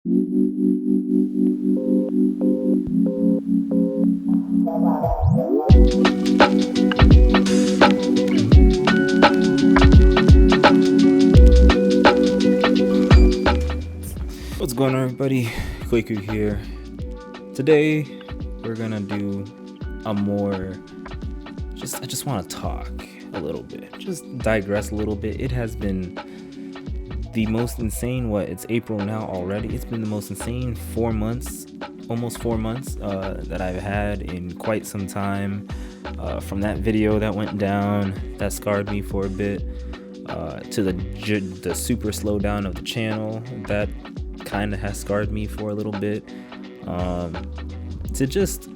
What's going on, everybody? Quaker here. Today we're gonna do a more I just want to talk a little bit, just digress a little bit. It has been the most insane, it's April now already. It's been the most insane 4 months, almost 4 months that I've had in quite some time. From that video that went down, that scarred me for a bit, to the super slowdown of the channel, that kind of has scarred me for a little bit, to just,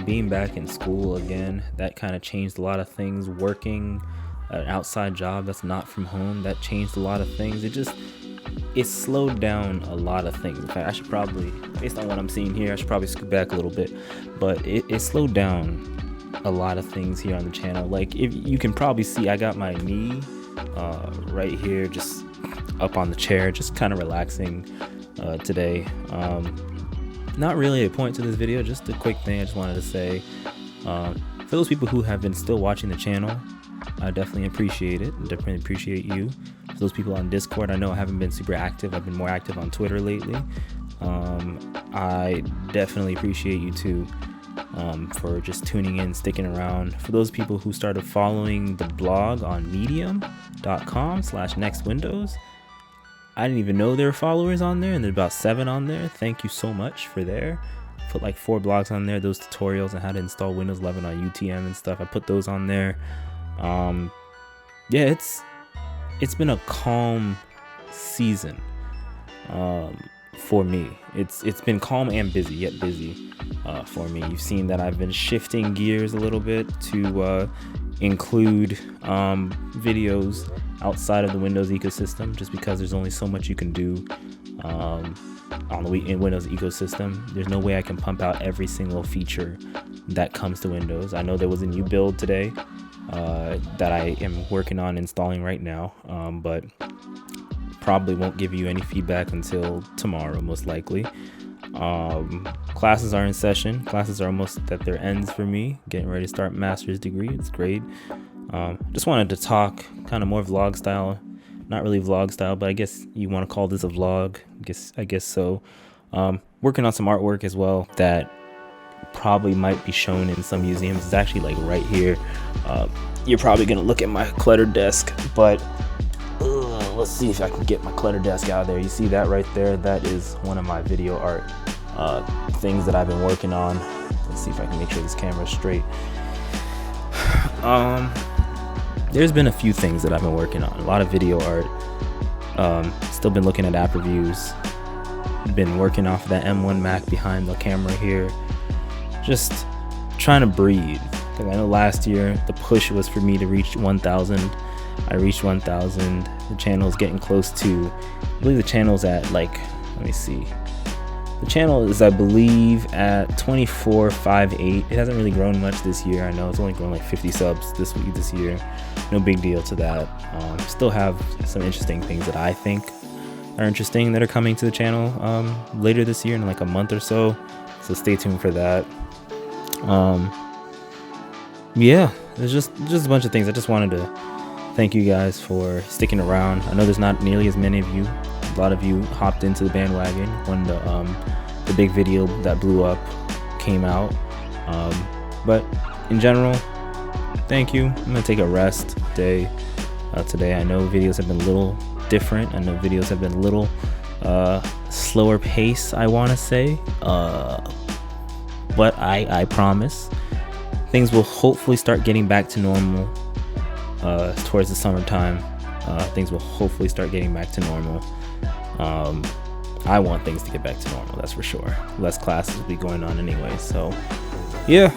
being back in school again, that kind of changed a lot of things. Working an outside job that's not from home, that changed a lot of things. It slowed down a lot of things. In fact, I should probably, based on what I'm seeing here, I should probably scoot back a little bit, but it slowed down a lot of things here on the channel. Like, if you can probably see, I got my knee right here, just up on the chair, just kind of relaxing today. Not really a point to this video, just a quick thing I just wanted to say. For those people who have been still watching the channel, I definitely appreciate it. Definitely appreciate you. For those people on Discord, I know I haven't been super active. I've been more active on Twitter lately. I definitely appreciate you too, for just tuning in, sticking around. For those people who started following the blog on medium.com/nextwindows, I didn't even know there were followers on there, and there's about 7 on there. Thank you so much for there. Put like 4 blogs on there, those tutorials on how to install Windows 11 on UTM and stuff. I put those on there. Yeah, it's been a calm season for me. It's been calm and busy, yet busy for me. You've seen that I've been shifting gears a little bit to include videos outside of the Windows ecosystem, just because there's only so much you can do in Windows ecosystem. There's no way I can pump out every single feature that comes to Windows. I know there was a new build today that I am working on installing right now, but probably won't give you any feedback until tomorrow, most likely. Classes are in session. Classes are almost at their ends for me, getting ready to start master's degree. It's great. Just wanted to talk kind of more vlog style. Not really vlog style, but I guess you want to call this a vlog. I guess so. Working on some artwork as well that probably might be shown in some museums. It's actually like right here. You're probably gonna look at my cluttered desk, but let's see if I can get my cluttered desk out of there. You see that right there? That is one of my video art things that I've been working on. Let's see if I can make sure this camera's straight. There's been a few things that I've been working on. A lot of video art. Still been looking at app reviews. Been working off of that M1 Mac behind the camera here. Just trying to breathe. I know last year the push was for me to reach 1,000. I reached 1,000. The channel is getting close to, I believe the channel's at like, let me see. The channel is, I believe, at 2458. It hasn't really grown much this year. I know it's only grown like 50 subs this year. No big deal to that. Still have some interesting things that I think are interesting that are coming to the channel later this year in like a month or so. So stay tuned for that. Yeah, there's just a bunch of things. I just wanted to thank you guys for sticking around. I know there's not nearly as many of you. A lot of you hopped into the bandwagon when the big video that blew up came out. But in general, thank you. I'm gonna take a rest day today. I know videos have been a little different. I know videos have been a little slower pace, I want to say. But I promise things will hopefully start getting back to normal towards the summertime. Things will hopefully start getting back to normal. I want things to get back to normal, that's for sure. Less classes will be going on anyway, so yeah,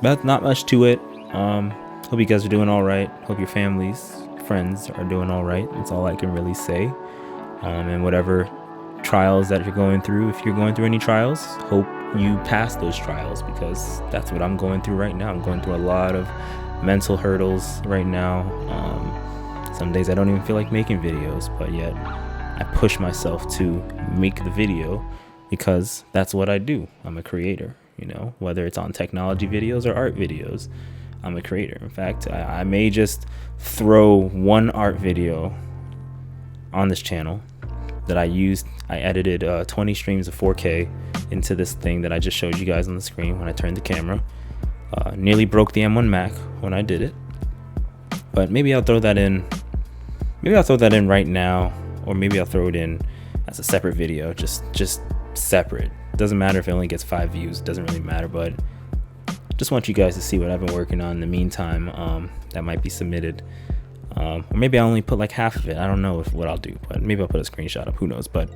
but not much to it. Hope you guys are doing all right. Hope your families, friends are doing all right. That's all I can really say. And whatever trials that you're going through, if you're going through any trials, hope you pass those trials, because that's what I'm going through right now. I'm going through a lot of mental hurdles right now. Some days I don't even feel like making videos, but yet I push myself to make the video because that's what I do. I'm a creator, you know, whether it's on technology videos or art videos. I'm a creator. In fact, I may just throw one art video on this channel that I edited 20 streams of 4K into this thing that I just showed you guys on the screen when I turned the camera. Nearly broke the M1 Mac when I did it, but maybe I'll throw that in. Maybe I'll throw that in right now, or maybe I'll throw it in as a separate video, just separate. Doesn't matter if it only gets 5 views. Doesn't really matter, but just want you guys to see what I've been working on in the meantime. That might be submitted, or maybe I'll only put like half of it. I don't know what I'll do, but maybe I'll put a screenshot up. Who knows? But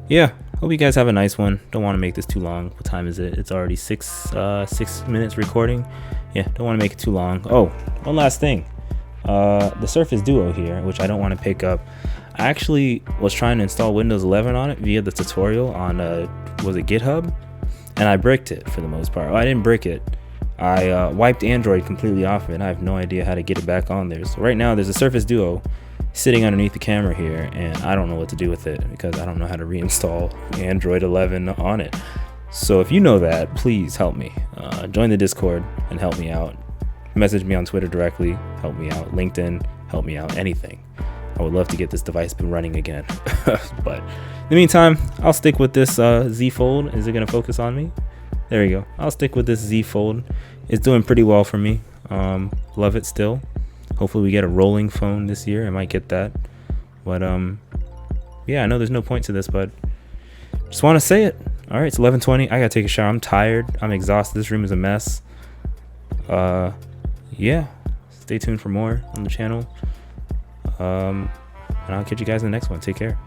yeah, hope you guys have a nice one. Don't want to make this too long. What time is it? It's already 6 minutes recording. Yeah, don't want to make it too long. Oh, one last thing. The Surface Duo here, which I don't want to pick up. I actually was trying to install Windows 11 on it via the tutorial on was it GitHub, and I bricked it for the most part. Well, I didn't brick it. I wiped Android completely off of it, and I have no idea how to get it back on there. So right now there's a Surface Duo sitting underneath the camera here, and I don't know what to do with it because I don't know how to reinstall Android 11 on it. So if you know that, please help me. Join the Discord and help me out. Message me on Twitter directly, help me out. LinkedIn, help me out. Anything. I would love to get this device been running again. But in the meantime, I'll stick with this Z Fold. Is it going to focus on me? There we go. I'll stick with this Z Fold. It's doing pretty well for me. Love it still. Hopefully we get a rolling phone this year. I might get that. But yeah, I know there's no point to this, but just want to say it. All right, it's 11:20. I got to take a shower. I'm tired. I'm exhausted. This room is a mess. Yeah, stay tuned for more on the channel. And I'll catch you guys in the next one. Take care.